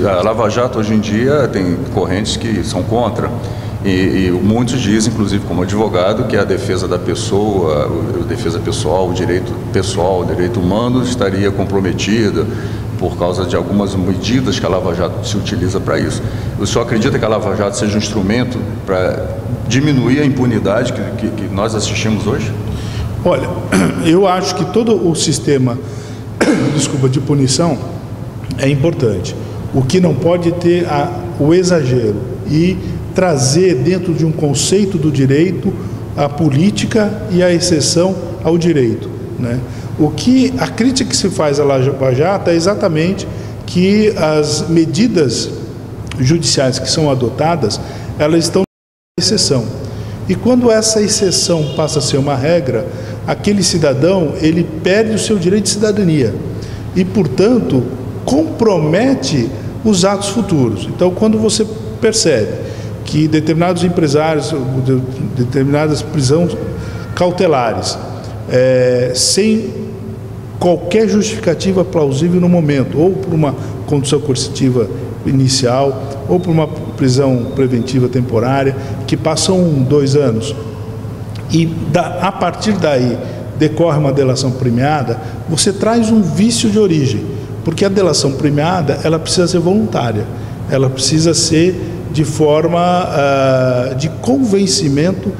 A Lava Jato hoje em dia tem correntes que são contra e muitos dizem, inclusive como advogado, que a defesa da pessoa, a defesa pessoal, o direito humano estaria comprometida por causa de algumas medidas que a Lava Jato se utiliza para isso. O senhor acredita que a Lava Jato seja um instrumento para diminuir a impunidade que nós assistimos hoje? Olha, eu acho que todo o sistema de punição é importante. O que não pode ter o exagero e trazer dentro de um conceito do direito a política e a exceção ao direito, né? A crítica que se faz à Lava Jato é exatamente que as medidas judiciais que são adotadas, elas estão na exceção. E quando essa exceção passa a ser uma regra, aquele cidadão, ele perde o seu direito de cidadania e, portanto, compromete os atos futuros. Então, quando você percebe que determinados empresários, determinadas prisões cautelares, sem qualquer justificativa plausível no momento, ou por uma condução coercitiva inicial, ou por uma prisão preventiva temporária, que passam 2 anos, e a partir daí decorre uma delação premiada, você traz um vício de origem, porque a delação premiada, ela precisa ser voluntária, ela precisa ser de forma de convencimento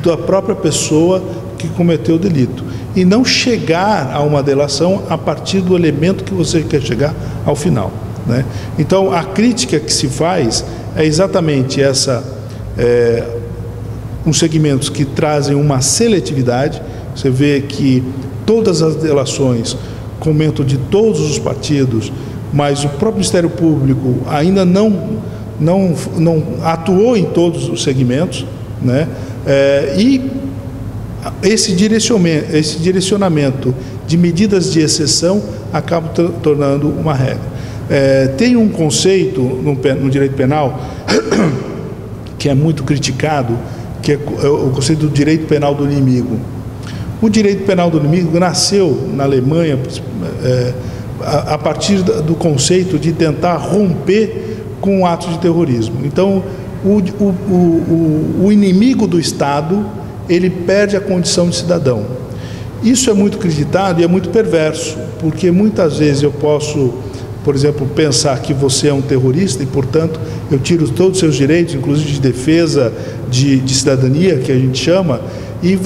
da própria pessoa que cometeu o delito, e não chegar a uma delação a partir do elemento que você quer chegar ao final, né? Então, a crítica que se faz é exatamente essa, uns segmentos que trazem uma seletividade. Você vê que todas as delações comentam de todos os partidos, mas o próprio Ministério Público ainda não atuou em todos os segmentos, né? E esse direcionamento de medidas de exceção acaba tornando uma regra. Tem um conceito no direito penal que é muito criticado, que é o conceito do direito penal do inimigo. O direito penal do inimigo nasceu na Alemanha a partir do conceito de tentar romper com atos de terrorismo. Então, o inimigo do Estado, ele perde a condição de cidadão. Isso é muito criticado e é muito perverso, porque muitas vezes eu posso, por exemplo, pensar que você é um terrorista e, portanto, eu tiro todos os seus direitos, inclusive de defesa, de cidadania, que a gente chama, e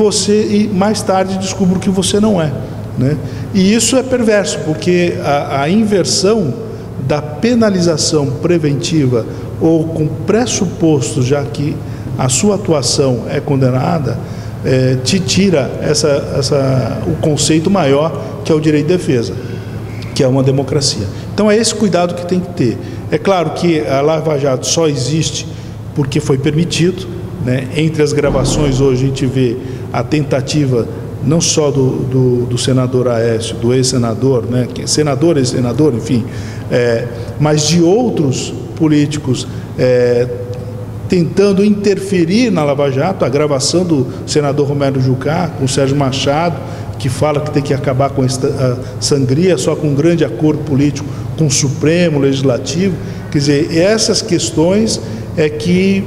mais tarde descubro que você não é, né? E isso é perverso, porque a inversão da penalização preventiva ou com pressuposto, já que a sua atuação é condenada, te tira o conceito maior, que é o direito de defesa, que é uma democracia. Então é esse cuidado que tem que ter. É claro que a Lava Jato só existe porque foi permitido, né? Entre as gravações hoje a gente vê a tentativa não só do senador Aécio, do ex-senador, né? Senador, ex-senador, enfim, mas de outros políticos tentando interferir na Lava Jato, a gravação do senador Romero Jucá com o Sérgio Machado, que fala que tem que acabar com a sangria só com um grande acordo político com o Supremo, Legislativo. Quer dizer, essas questões que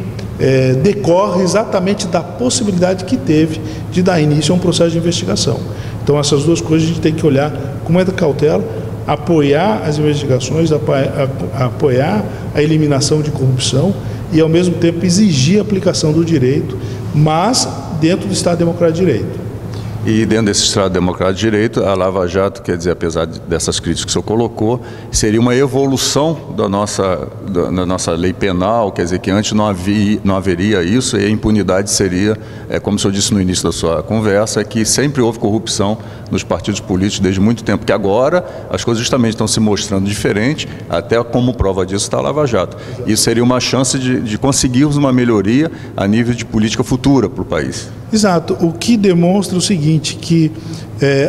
decorrem exatamente da possibilidade que teve de dar início a um processo de investigação. Então, essas duas coisas a gente tem que olhar com muita cautela, apoiar as investigações, apoiar a eliminação de corrupção e, ao mesmo tempo, exigir a aplicação do direito, mas dentro do Estado Democrático de Direito. E dentro desse Estado Democrático de Direito, a Lava Jato, quer dizer, apesar dessas críticas que o senhor colocou, seria uma evolução da nossa lei penal, quer dizer, que antes não haveria isso, e a impunidade seria, como o senhor disse no início da sua conversa, que sempre houve corrupção nos partidos políticos desde muito tempo, que agora as coisas justamente estão se mostrando diferentes, até como prova disso está a Lava Jato. Isso seria uma chance de conseguirmos uma melhoria a nível de política futura para o país. Exato, o que demonstra o seguinte, que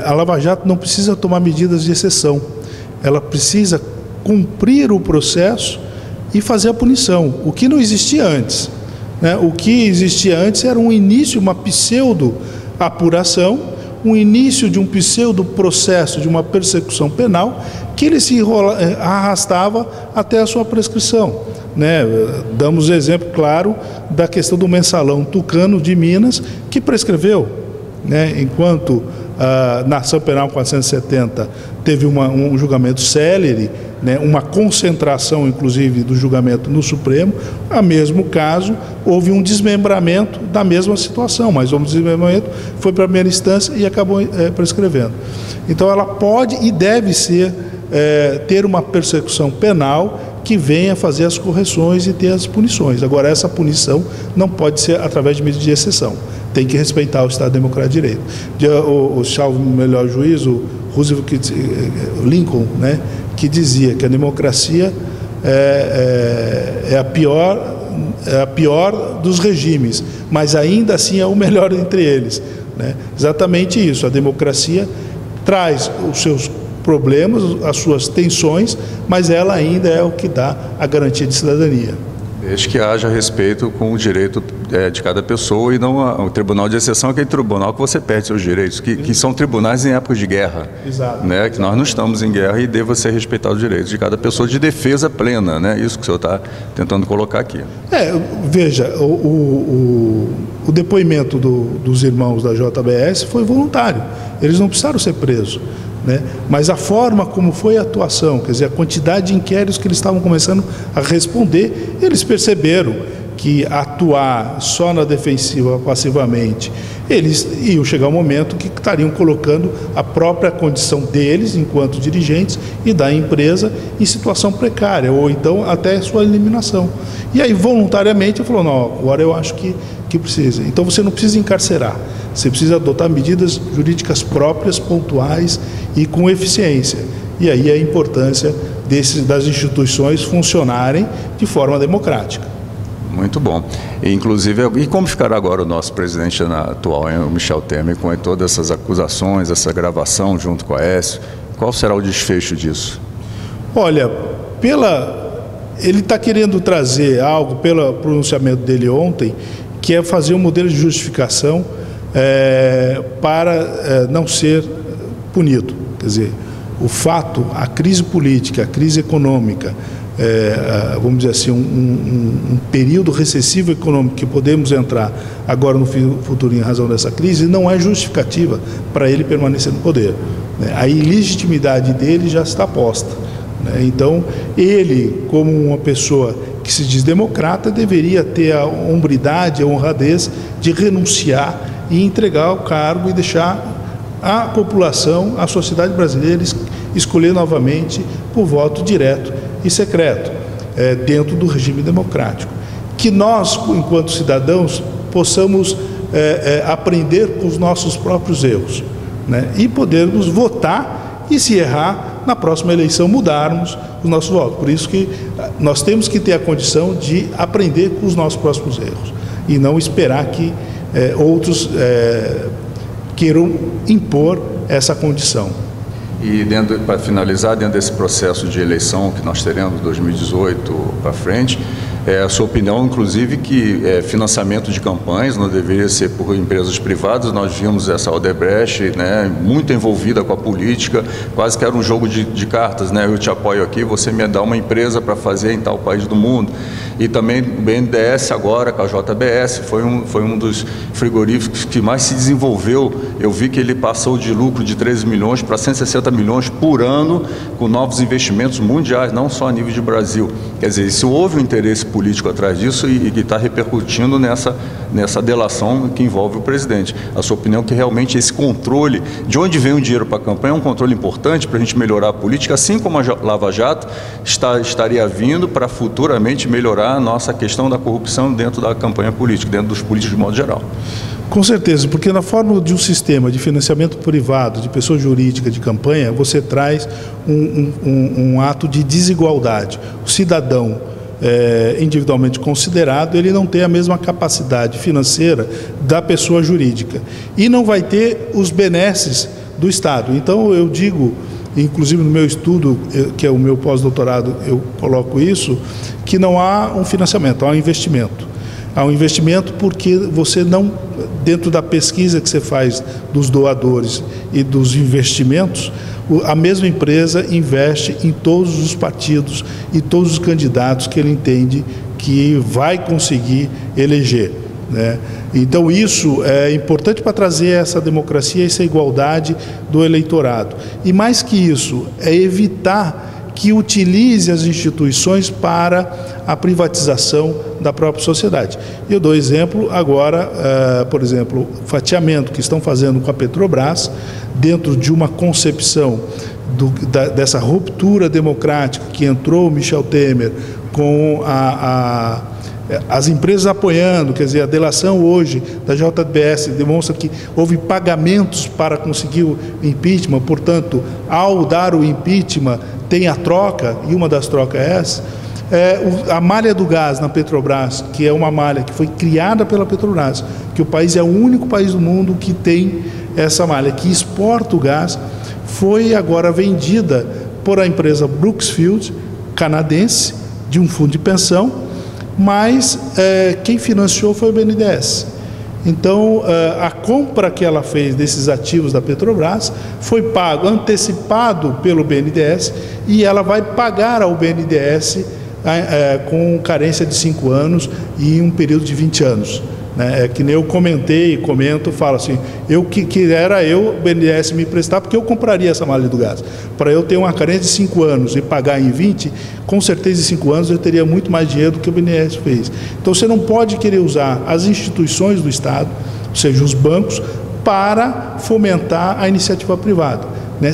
a Lava Jato não precisa tomar medidas de exceção, ela precisa cumprir o processo e fazer a punição, o que não existia antes, né? O que existia antes era um início, uma pseudo-apuração, um início de um pseudo-processo, de uma persecução penal, que ele se arrastava até a sua prescrição, né? Damos exemplo claro da questão do mensalão tucano de Minas, que prescreveu, né? Enquanto na ação penal 470 teve um julgamento célere, né? Uma concentração, inclusive, do julgamento no Supremo, a mesmo caso, houve um desmembramento da mesma situação, mas o desmembramento foi para a primeira instância e acabou prescrevendo. Então, ela pode e deve ter uma persecução penal que venha fazer as correções e ter as punições. Agora, essa punição não pode ser através de medida de exceção. Tem que respeitar o Estado Democrático de Direito. O salvo melhor juiz, o Roosevelt, Lincoln, né, que dizia que a democracia é a pior dos regimes, mas ainda assim é o melhor entre eles, né? Exatamente isso. A democracia traz os seus problemas, as suas tensões, mas ela ainda é o que dá a garantia de cidadania. Desde que haja respeito com o direito de cada pessoa e não o tribunal de exceção é aquele tribunal que você perde seus direitos, que são tribunais em épocas de guerra. Exato. Né? Que nós não estamos em guerra e deva ser respeitado os direitos de cada pessoa de defesa plena, né? Isso que o senhor está tentando colocar aqui. Veja, o depoimento dos irmãos da JBS foi voluntário, eles não precisaram ser presos, né? Mas a forma como foi a atuação, quer dizer, a quantidade de inquéritos que eles estavam começando a responder, eles perceberam que atuar só na defensiva passivamente, eles iam chegar um momento que estariam colocando a própria condição deles, enquanto dirigentes, e da empresa em situação precária, ou então até sua eliminação. E aí, voluntariamente, ele falou, não, agora eu acho que precisa. Então, você não precisa encarcerar, você precisa adotar medidas jurídicas próprias, pontuais e com eficiência. E aí a importância das instituições funcionarem de forma democrática. Muito bom. Inclusive, e como ficará agora o nosso presidente atual, o Michel Temer, com todas essas acusações, essa gravação junto com a Aécio? Qual será o desfecho disso? Olha, ele está querendo trazer algo, pelo pronunciamento dele ontem, que é fazer um modelo de justificação para não ser punido. Quer dizer, o fato, a crise política, a crise econômica, vamos dizer assim, um período recessivo econômico que podemos entrar agora no futuro em razão dessa crise, não é justificativa para ele permanecer no poder, né? A ilegitimidade dele já está posta, né? Então, ele, como uma pessoa que se diz democrata, deveria ter a hombridade, a honradez de renunciar e entregar o cargo e deixar a população, a sociedade brasileira escolher novamente por voto direto e secreto, dentro do regime democrático. Que nós, enquanto cidadãos, possamos aprender com os nossos próprios erros, né? E podermos votar e, se errar, na próxima eleição mudarmos os nossos votos. Por isso que nós temos que ter a condição de aprender com os nossos próximos erros e não esperar que outros queiram impor essa condição. E para finalizar, dentro desse processo de eleição que nós teremos 2018 para frente, a sua opinião, inclusive, que financiamento de campanhas não deveria ser por empresas privadas. Nós vimos essa Odebrecht, né, muito envolvida com a política, quase que era um jogo de cartas, né? Eu te apoio aqui, você me dá uma empresa para fazer em tal país do mundo. E também o BNDES agora, com a JBS, foi um dos frigoríficos que mais se desenvolveu. Eu vi que ele passou de lucro de 13 milhões para 160 milhões por ano, com novos investimentos mundiais, não só a nível de Brasil. Quer dizer, se houve um interesse político atrás disso e que está repercutindo nessa delação que envolve o presidente. A sua opinião é que realmente esse controle, de onde vem o dinheiro para a campanha, é um controle importante para a gente melhorar a política, assim como a Lava Jato estaria vindo para futuramente melhorar a nossa questão da corrupção dentro da campanha política, dentro dos políticos de modo geral. Com certeza, porque na forma de um sistema de financiamento privado, de pessoa jurídica de campanha, você traz um ato de desigualdade. O cidadão individualmente considerado, ele não tem a mesma capacidade financeira da pessoa jurídica e não vai ter os benesses do Estado. Então, eu digo, inclusive no meu estudo, que é o meu pós-doutorado, eu coloco isso, que não há um financiamento, há um investimento. ao investimento, porque você não, dentro da pesquisa que você faz dos doadores e dos investimentos, a mesma empresa investe em todos os partidos e todos os candidatos que ele entende que vai conseguir eleger, né? Então isso é importante para trazer essa democracia, essa igualdade do eleitorado. E mais que isso, é evitar que utilize as instituições para a privatização da própria sociedade. Eu dou exemplo agora, por exemplo, o fatiamento que estão fazendo com a Petrobras, dentro de uma concepção dessa ruptura democrática que entrou o Michel Temer com as empresas apoiando, quer dizer, a delação hoje da JBS demonstra que houve pagamentos para conseguir o impeachment, portanto, ao dar o impeachment, tem a troca, e uma das trocas é essa. A malha do gás na Petrobras, que é uma malha que foi criada pela Petrobras, que o país é o único país do mundo que tem essa malha, que exporta o gás, foi agora vendida por a empresa Brookfield, canadense, de um fundo de pensão, mas quem financiou foi o BNDES. Então, a compra que ela fez desses ativos da Petrobras foi pago, antecipado pelo BNDES, e ela vai pagar ao BNDES com carência de 5 anos e um período de 20 anos. É que nem eu comentei, falo assim, o BNDES me emprestar, porque eu compraria essa malha do gás. Para eu ter uma carência de 5 anos e pagar em 20, com certeza em 5 anos eu teria muito mais dinheiro do que o BNDES fez. Então você não pode querer usar as instituições do Estado, ou seja, os bancos, para fomentar a iniciativa privada, né?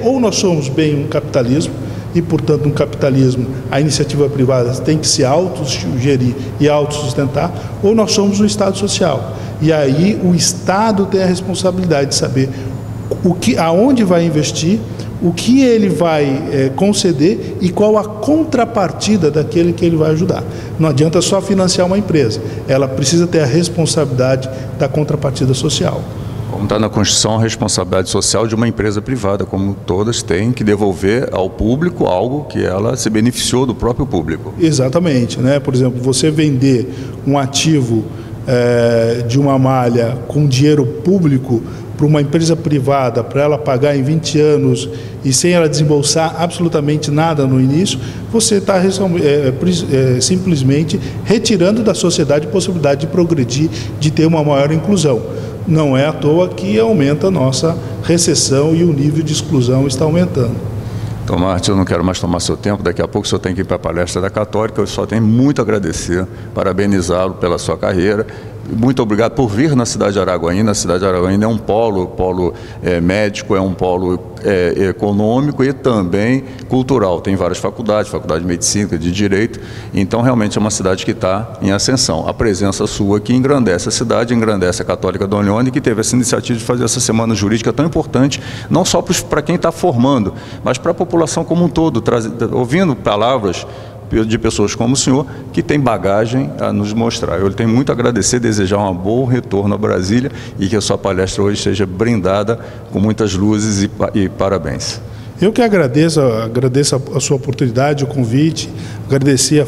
Ou nós somos bem um capitalismo, e, portanto, no capitalismo, a iniciativa privada tem que se autogerir e autossustentar, ou nós somos um Estado social. E aí o Estado tem a responsabilidade de saber aonde vai investir, o que ele vai conceder e qual a contrapartida daquele que ele vai ajudar. Não adianta só financiar uma empresa, ela precisa ter a responsabilidade da contrapartida social. Como está na Constituição, a responsabilidade social de uma empresa privada, como todas, tem que devolver ao público algo que ela se beneficiou do próprio público. Exatamente, né? Por exemplo, você vender um ativo de uma malha com dinheiro público para uma empresa privada, para ela pagar em 20 anos e sem ela desembolsar absolutamente nada no início, você está simplesmente retirando da sociedade a possibilidade de progredir, de ter uma maior inclusão. Não é à toa que aumenta a nossa recessão e o nível de exclusão está aumentando. Então, Martin, eu não quero mais tomar seu tempo, daqui a pouco o senhor tem que ir para a palestra da Católica, eu só tenho muito a agradecer, parabenizá-lo pela sua carreira. Muito obrigado por vir na cidade de Araguaína. A cidade de Araguaína é um polo médico, é um polo econômico e também cultural. Tem várias faculdades, faculdade de medicina, de direito. Então, realmente é uma cidade que está em ascensão. A presença sua aqui engrandece a cidade, engrandece a Católica Dom Leone, que teve essa iniciativa de fazer essa semana jurídica tão importante, não só para quem está formando, mas para a população como um todo, ouvindo palavras de pessoas como o senhor, que tem bagagem a nos mostrar. Eu tenho muito a agradecer, desejar um bom retorno a Brasília e que a sua palestra hoje seja brindada com muitas luzes e parabéns. Eu que agradeço a sua oportunidade, o convite, agradecer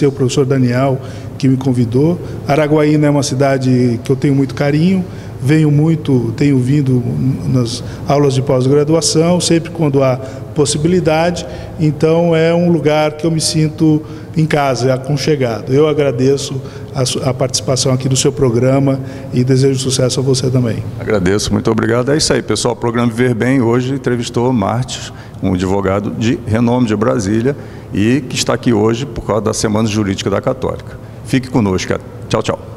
ao professor Daniel que me convidou. Araguaína é uma cidade que eu tenho muito carinho, tenho vindo nas aulas de pós-graduação, sempre quando há possibilidade, então é um lugar que eu me sinto em casa, aconchegado. Eu agradeço a participação aqui do seu programa e desejo sucesso a você também. Agradeço, muito obrigado. É isso aí, pessoal. O programa Viver Bem hoje entrevistou Martins, um advogado de renome de Brasília e que está aqui hoje por causa da Semana Jurídica da Católica. Fique conosco. Tchau, tchau.